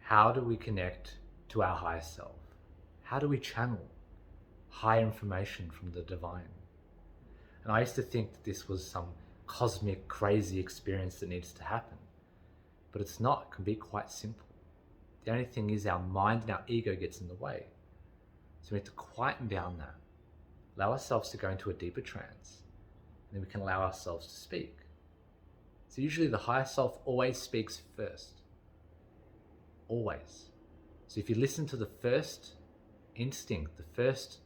How do we connect to our higher self? How do we channel high information from the divine? And I used to think that this was some cosmic, crazy experience that needs to happen. But it's not. It can be quite simple. The only thing is our mind and our ego gets in the way. So we need to quieten down that, allow ourselves to go into a deeper trance, and then we can allow ourselves to speak. So usually the higher self always speaks first. Always. So if you listen to the first instinct, the first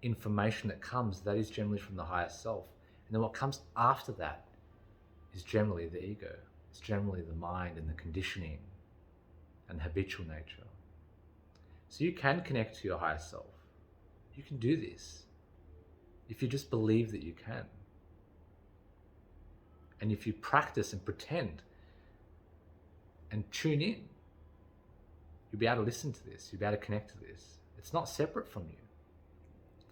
information that comes, that is generally from the higher self. And then what comes after that is generally the ego. It's generally the mind and the conditioning and the habitual nature. So you can connect to your higher self. You can do this if you just believe that you can. And if you practice and pretend and tune in, you'll be able to listen to this. You'll be able to connect to this. It's not separate from you.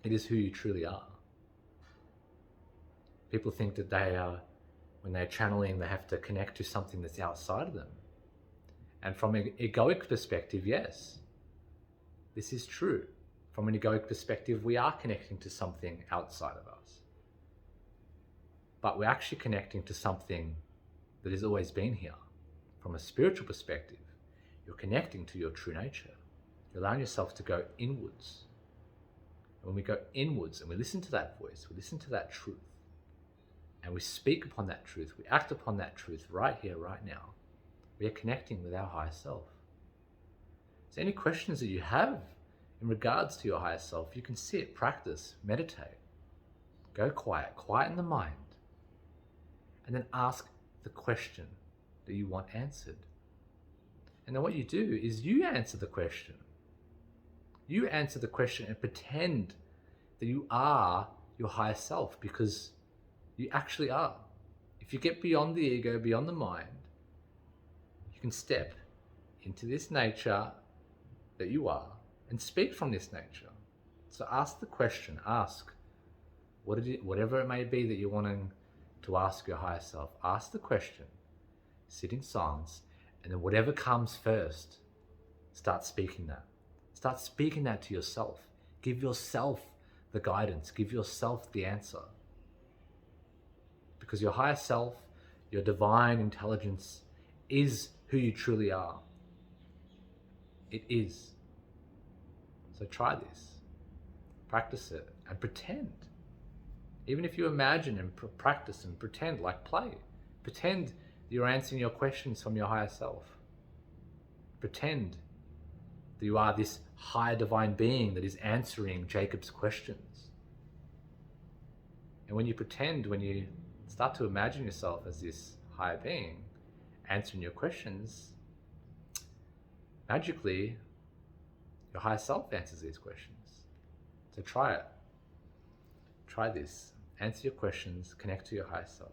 It is who you truly are. People think that when they're channeling, they have to connect to something that's outside of them. And from an egoic perspective, yes, this is true. From an egoic perspective, we are connecting to something outside of us. But we're actually connecting to something that has always been here. From a spiritual perspective, you're connecting to your true nature. You're allowing yourself to go inwards. And when we go inwards and we listen to that voice, we listen to that truth, and we speak upon that truth, we act upon that truth right here, right now, we are connecting with our higher self. So any questions that you have in regards to your higher self, you can sit, practice, meditate, go quiet, quieten the mind, and then ask the question that you want answered. And then what you do is you answer the question. You answer the question and pretend that you are your higher self, because you actually are. If you get beyond the ego, beyond the mind, you can step into this nature that you are and speak from this nature. So ask the question, ask whatever it may be that you're wanting to ask your higher self. Ask the question, sit in silence, and then whatever comes first, start speaking that. Start speaking that to yourself. Give yourself the guidance. Give yourself the answer. Because your higher self, your divine intelligence, is who you truly are. It is. So try this. Practice it and pretend. Even if you imagine and practice and pretend, like play. Pretend you're answering your questions from your higher self. Pretend that you are this higher divine being that is answering Jacob's questions. And when you pretend, when you start to imagine yourself as this higher being answering your questions, magically, your higher self answers these questions. So try it. Try this. Answer your questions, connect to your higher self.